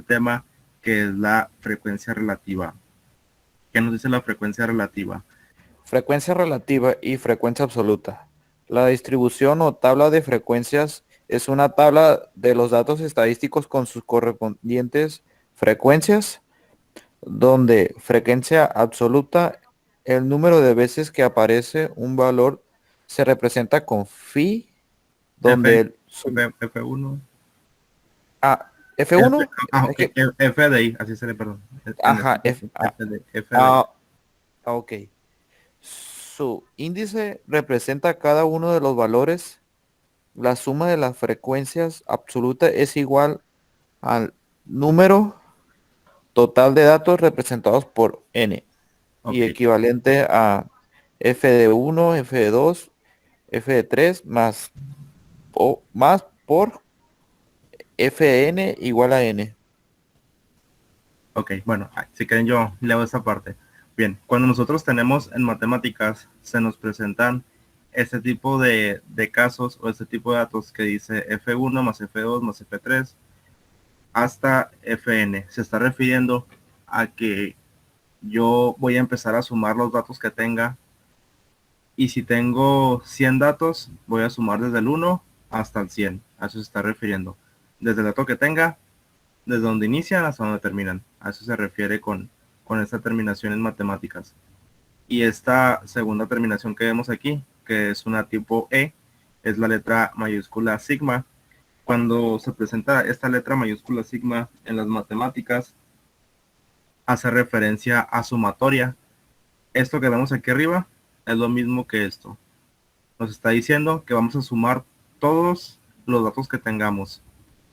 tema, que es la frecuencia relativa. ¿Qué nos dice la frecuencia relativa? Frecuencia relativa y frecuencia absoluta. La distribución o tabla de frecuencias es una tabla de los datos estadísticos con sus correspondientes frecuencias, donde frecuencia absoluta, el número de veces que aparece un valor se representa con phi, F, donde F1, ah, F, F1, es que, F de I, así se le, perdón. En ajá, este caso, F de I. ok. Su índice representa cada uno de los valores. La suma de las frecuencias absoluta es igual al número total de datos representados por n y Ok, equivalente a f de 1, f de 2, f de 3 más por fn igual a n. ok, bueno, si quieren yo leo esta parte. Bien, cuando nosotros tenemos en matemáticas, se nos presentan este tipo de casos o este tipo de datos que dice F1 más F2 más F3 hasta Fn. Se está refiriendo a que yo voy a empezar a sumar los datos que tenga, y si tengo 100 datos, voy a sumar desde el 1 hasta el 100. A eso se está refiriendo. Desde el dato que tenga, desde donde inician hasta donde terminan. A eso se refiere con esta terminación en matemáticas. Y esta segunda terminación que vemos aquí, que es una tipo E, es la letra mayúscula sigma. Cuando se presenta esta letra mayúscula sigma en las matemáticas, hace referencia a sumatoria. Esto que vemos aquí arriba es lo mismo que esto. Nos está diciendo que vamos a sumar todos los datos que tengamos,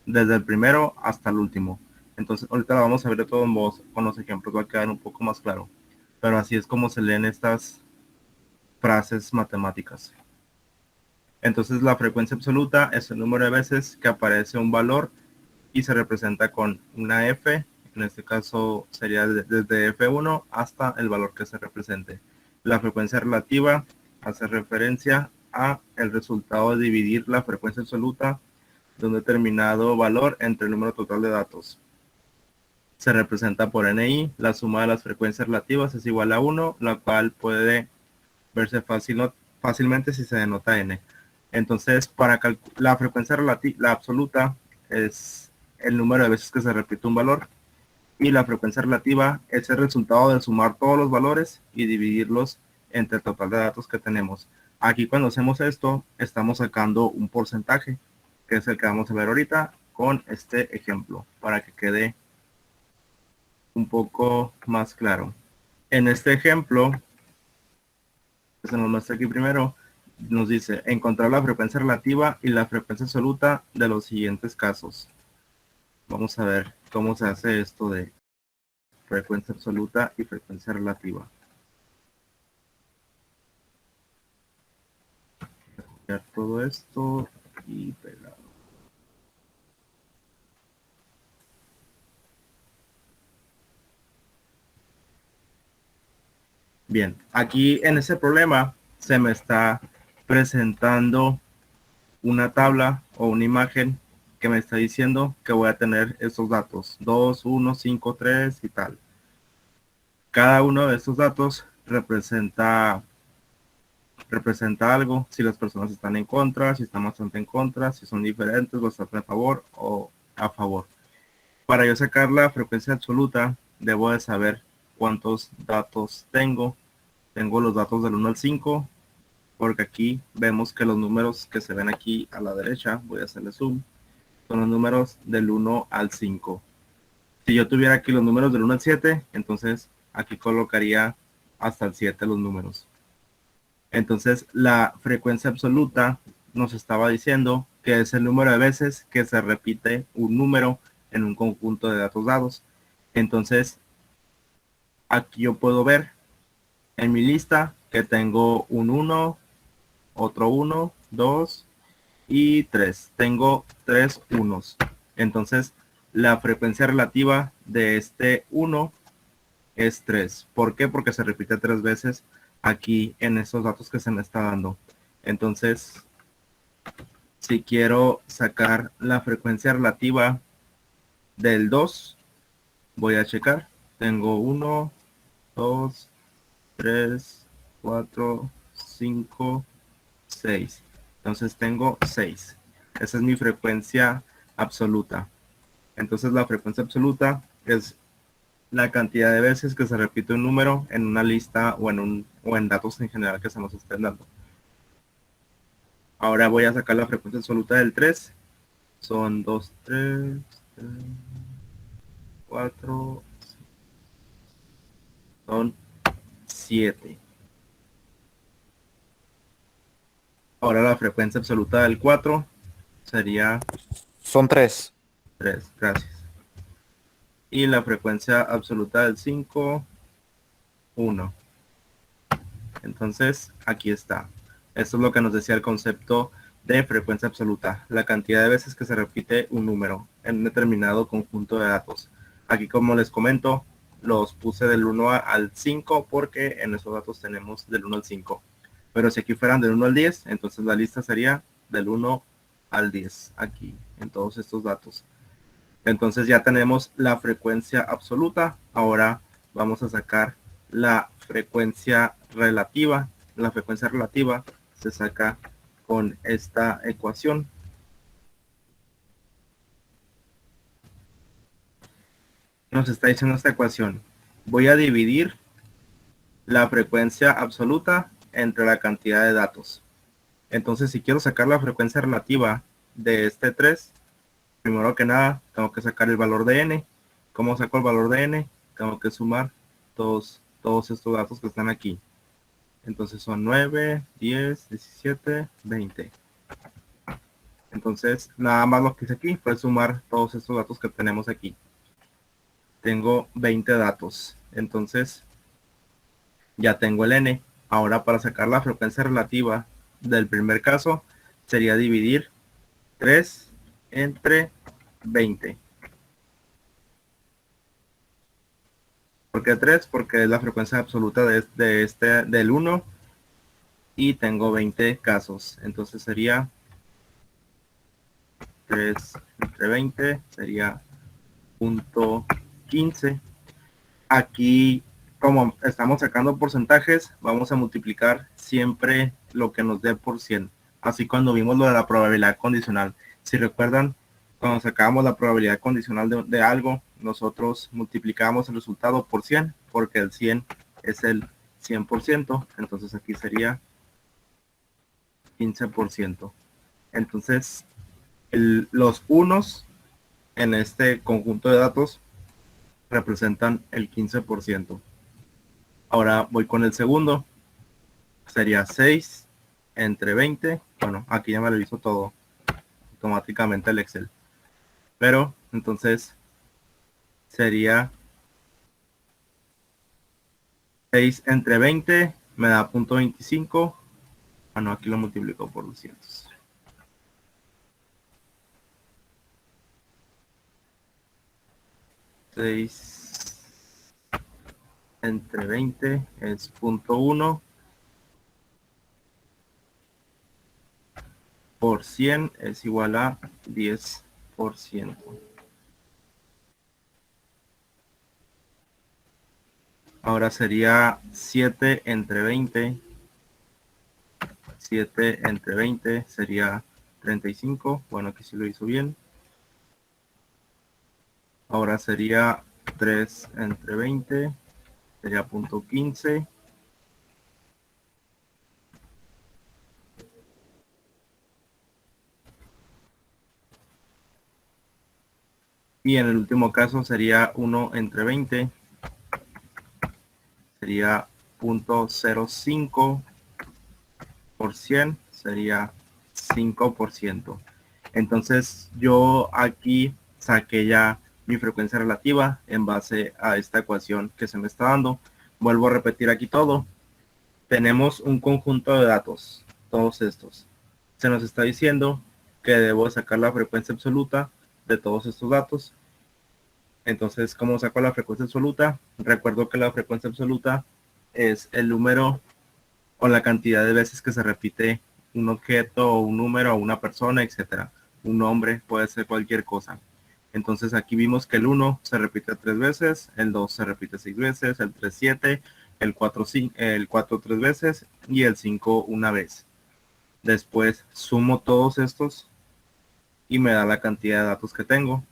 desde el primero hasta el último. Entonces, ahorita la vamos a ver de todos modos, con los ejemplos va a quedar un poco más claro. Pero así es como se leen estas frases matemáticas. Entonces, la frecuencia absoluta es el número de veces que aparece un valor y se representa con una F. En este caso sería desde F1 hasta el valor que se represente. La frecuencia relativa hace referencia a el resultado de dividir la frecuencia absoluta de un determinado valor entre el número total de datos. Se representa por NI. La suma de las frecuencias relativas es igual a 1, la cual puede verse fácilmente si se denota N. Entonces, para la frecuencia relativa, la absoluta es el número de veces que se repite un valor, y la frecuencia relativa es el resultado de sumar todos los valores y dividirlos entre el total de datos que tenemos. Aquí cuando hacemos esto, estamos sacando un porcentaje, que es el que vamos a ver ahorita con este ejemplo, para que quede un poco más claro. En este ejemplo, que se nos muestra aquí primero, nos dice encontrar la frecuencia relativa y la frecuencia absoluta de los siguientes casos. Vamos a ver cómo se hace esto de frecuencia absoluta y frecuencia relativa. Copiar todo esto y pegar. Bien, aquí en ese problema se me está presentando una tabla o una imagen que me está diciendo que voy a tener estos datos, 2, 1, 5, 3 y tal. Cada uno de estos datos representa algo, si las personas están en contra, si están bastante en contra, si son diferentes, bastante a favor o a favor. Para yo sacar la frecuencia absoluta, debo de saber cuántos datos tengo. Tengo los datos del 1 al 5, porque aquí vemos que los números que se ven aquí a la derecha, voy a hacerle zoom, son los números del 1 al 5. Si yo tuviera aquí los números del 1 al 7, entonces aquí colocaría hasta el 7 los números. Entonces la frecuencia absoluta nos estaba diciendo que es el número de veces que se repite un número en un conjunto de datos dados. Entonces aquí yo puedo ver en mi lista que tengo un 1, otro 1, 2 y 3. Tengo 3 unos. Entonces la frecuencia relativa de este 1 es 3. ¿Por qué? Porque se repite 3 veces aquí en estos datos que se me está dando. Entonces, si quiero sacar la frecuencia relativa del 2, Voy a checar. Tengo 1, 2, 3, 4, 5, 6. Entonces tengo 6. Esa es mi frecuencia absoluta. Entonces la frecuencia absoluta es la cantidad de veces que se repite un número en una lista o en datos en general que se nos estén dando. Ahora voy a sacar la frecuencia absoluta del 3. Son 2, 3, 4, son 7. Ahora la frecuencia absoluta del 4 sería Son 3. 3. Gracias. Y la frecuencia absoluta del 5, 1. Entonces, aquí está. Esto es lo que nos decía el concepto de frecuencia absoluta, la cantidad de veces que se repite un número en un determinado conjunto de datos. Aquí, como les comento, los puse del 1 al 5 porque en esos datos tenemos del 1 al 5. Pero si aquí fueran del 1 al 10, entonces la lista sería del 1 al 10 aquí en todos estos datos. Entonces ya tenemos la frecuencia absoluta. Ahora vamos a sacar la frecuencia relativa. La frecuencia relativa se saca con esta ecuación. Nos está diciendo esta ecuación. Voy a dividir la frecuencia absoluta entre la cantidad de datos. Entonces, si quiero sacar la frecuencia relativa de este 3, primero que nada, tengo que sacar el valor de n. ¿Cómo saco el valor de n? Tengo que sumar todos estos datos que están aquí. Entonces son 9, 10, 17, 20. Entonces, nada más lo que hice aquí fue sumar todos estos datos que tenemos aquí. Tengo 20 datos. Entonces, ya tengo el n. Ahora, para sacar la frecuencia relativa del primer caso, sería dividir 3 entre 20. ¿Por qué 3? Porque es la frecuencia absoluta del 1 y tengo 20 casos. Entonces sería 3 entre 20, sería 0.15. Aquí, como estamos sacando porcentajes, vamos a multiplicar siempre lo que nos dé por 100. Así cuando vimos lo de la probabilidad condicional. Si recuerdan, cuando sacábamos la probabilidad condicional de algo, nosotros multiplicábamos el resultado por 100, porque el 100 es el 100%. Entonces aquí sería 15%. Entonces, los unos en este conjunto de datos representan el 15%. Ahora voy con el segundo. Sería 6 entre 20. Bueno, aquí ya me lo hizo todo automáticamente el Excel. Pero entonces sería 6 entre 20 me da 0.25. Bueno, aquí lo multiplico por 200. Entre 20 es 0.1 por 100 es igual a 10%. Ahora sería 7 entre 20. 7 entre 20 sería 35. Bueno, aquí sí lo hizo bien. Ahora sería 3 entre 20. Sería 0.15. Y en el último caso sería 1 entre 20. Sería 0.05 por 100. Sería 5%. Entonces yo aquí saqué ya mi frecuencia relativa en base a esta ecuación que se me está dando. Vuelvo a repetir aquí todo. Tenemos un conjunto de datos, todos estos. Se nos está diciendo que debo sacar la frecuencia absoluta de todos estos datos. Entonces, ¿cómo saco la frecuencia absoluta? Recuerdo que la frecuencia absoluta es el número o la cantidad de veces que se repite un objeto o un número o una persona, etcétera. Un nombre puede ser cualquier cosa. Entonces aquí vimos que el 1 se repite 3 veces, el 2 se repite 6 veces, el 3 7, el 4 3 veces y el 5 una vez. Después sumo todos estos y me da la cantidad de datos que tengo.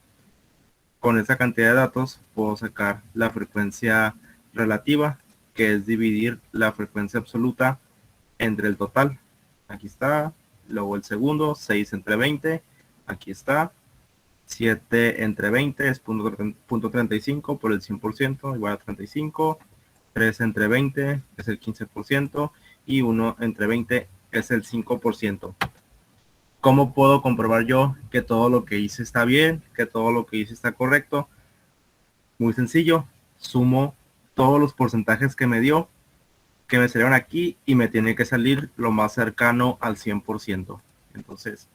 Con esa cantidad de datos puedo sacar la frecuencia relativa, que es dividir la frecuencia absoluta entre el total. Aquí está. Luego el segundo, 6 entre 20. Aquí está. 7 entre 20 es punto 35 por el 100%, igual a 35. 3 entre 20 es el 15%. Y 1 entre 20 es el 5%. ¿Cómo puedo comprobar yo que todo lo que hice está bien, que todo lo que hice está correcto? Muy sencillo, sumo todos los porcentajes que me dio, que me salieron aquí, y me tiene que salir lo más cercano al 100%. Entonces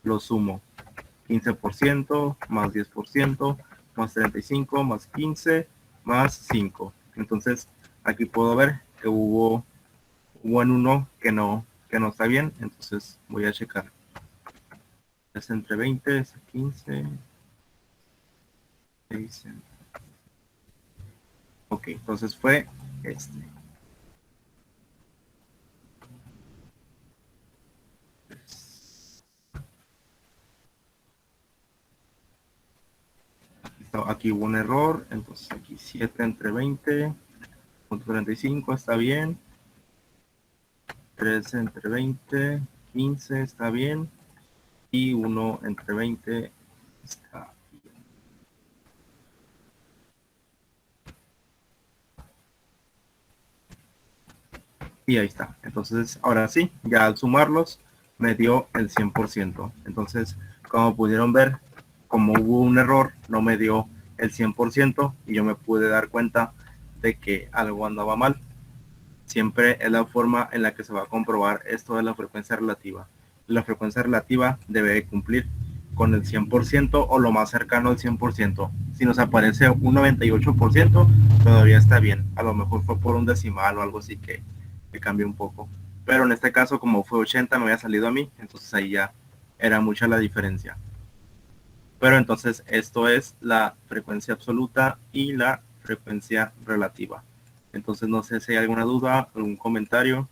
lo sumo: 15% más 10% más 35 más 15 más 5. Entonces aquí puedo ver que hubo en uno que no está bien. Entonces voy a checar. Es entre 20, es 15, 6. Ok, entonces fue este. Aquí hubo un error, entonces aquí 7 entre 20, punto 35 está bien. 3 entre 20, 15 está bien. Y 1 entre 20 está bien. Y ahí está. Entonces, ahora sí, ya al sumarlos, me dio el 100%. Entonces, como pudieron ver, como hubo un error, no me dio el 100% y yo me pude dar cuenta de que algo andaba mal. Siempre es la forma en la que se va a comprobar esto de la frecuencia relativa. La frecuencia relativa debe cumplir con el 100% o lo más cercano al 100%. Si nos aparece un 98%, todavía está bien. A lo mejor fue por un decimal o algo así que cambió un poco. Pero en este caso, como fue 80, me había salido a mí, entonces ahí ya era mucha la diferencia. Pero entonces esto es la frecuencia absoluta y la frecuencia relativa. Entonces no sé si hay alguna duda, algún comentario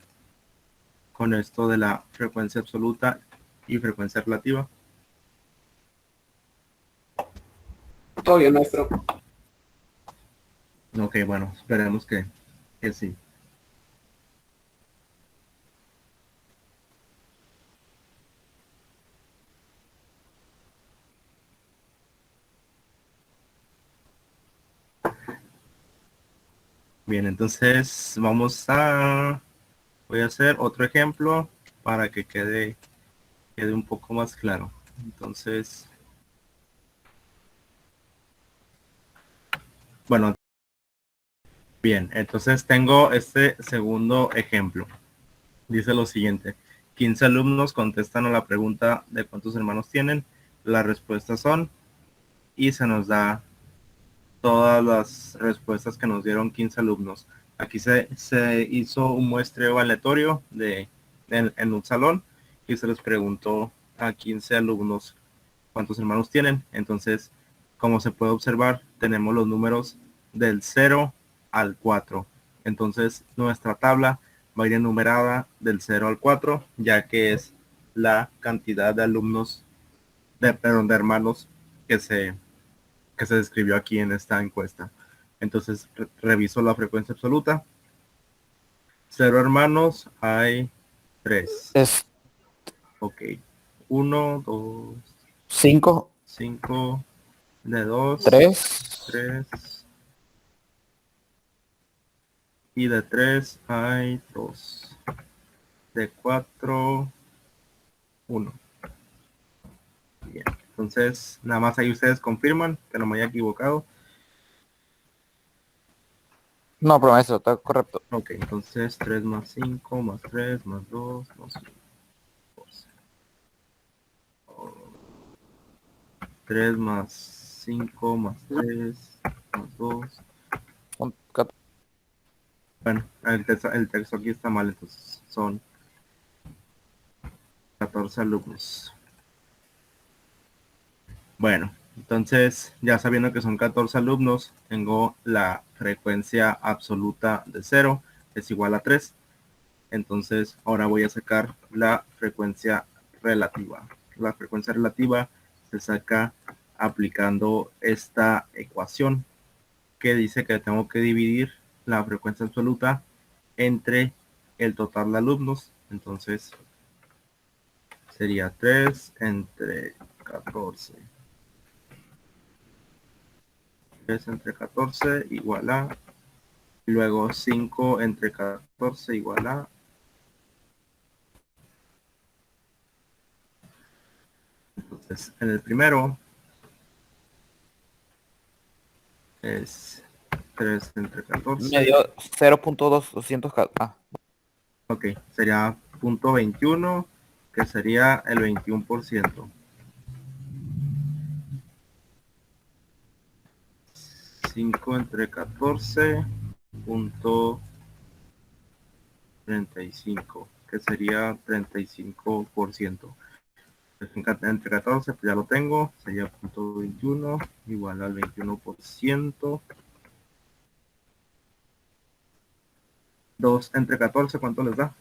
con esto de la frecuencia absoluta y frecuencia relativa. Todo bien, maestro. Ok, bueno, esperemos que sí. Bien, entonces voy a hacer otro ejemplo para que quede un poco más claro. Entonces, bueno, bien, entonces tengo este segundo ejemplo. Dice lo siguiente: 15 alumnos contestan a la pregunta de cuántos hermanos tienen. Las respuestas son, y se nos da todas las respuestas que nos dieron 15 alumnos. Aquí se hizo un muestreo aleatorio en un salón y se les preguntó a 15 alumnos cuántos hermanos tienen. Entonces, como se puede observar, tenemos los números del 0 al 4. Entonces, nuestra tabla va a ir enumerada del 0 al 4, ya que es la cantidad de alumnos, de hermanos que se describió aquí en esta encuesta. Entonces, reviso la frecuencia absoluta. 0 hermanos, hay 3. Es Ok. 1, 2, 5, 5, de 2, 3. 3, y de 3 hay 2. De 4, 1. Bien. Entonces, nada más ahí ustedes confirman que no me haya equivocado. No, pero maestro, está correcto. Ok, entonces 3 más 5 más 3 más 2 más 12. 3 más 5 más 3 más 2. Son Bueno, el texto aquí está mal, entonces son 14 alumnos. Bueno, Entonces, ya sabiendo que son 14 alumnos, tengo la frecuencia absoluta de 0, es igual a 3. Entonces, ahora voy a sacar la frecuencia relativa. La frecuencia relativa se saca aplicando esta ecuación que dice que tengo que dividir la frecuencia absoluta entre el total de alumnos. Entonces, sería 3 entre 14. 3 entre 14 igual a, y luego 5 entre 14 igual a, entonces en el primero es 3 entre 14. Me dio 0.200. Ok, sería 0.21, que sería el 21%. 5 entre 14, punto 35, que sería 35%. Entre 14, pues ya lo tengo, sería 0.21 igual al 21%. 2 entre 14, ¿cuánto les da?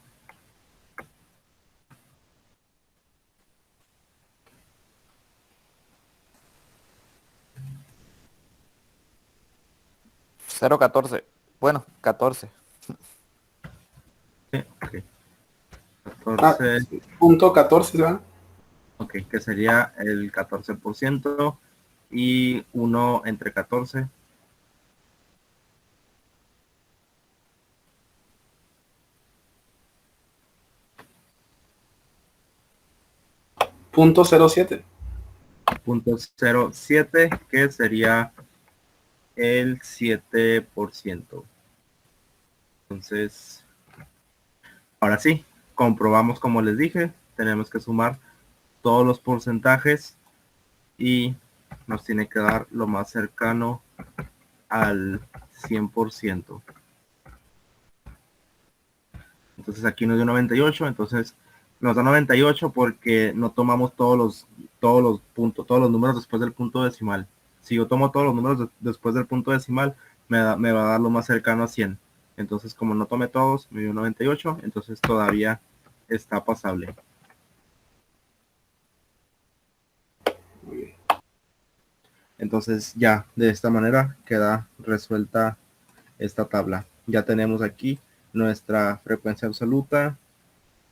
Cero 14. Bueno, 14. Sí, ok. 14, punto 14, ¿verdad? ok, que sería el 14%, y 1 entre 14, Punto 07. 0.07, que sería el 7%. Entonces, ahora sí, comprobamos como les dije, tenemos que sumar todos los porcentajes y nos tiene que dar lo más cercano al 100%. Entonces aquí nos dio 98, entonces nos da 98 porque no tomamos todos los puntos, todos los números después del punto decimal. Si yo tomo todos los números después del punto decimal, me va a dar lo más cercano a 100. Entonces, como no tomé todos, me dio 98, entonces todavía está pasable. Entonces ya de esta manera queda resuelta esta tabla. Ya tenemos aquí nuestra frecuencia absoluta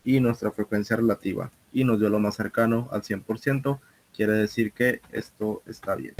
y nuestra frecuencia relativa, y nos dio lo más cercano al 100%. Quiere decir que esto está bien.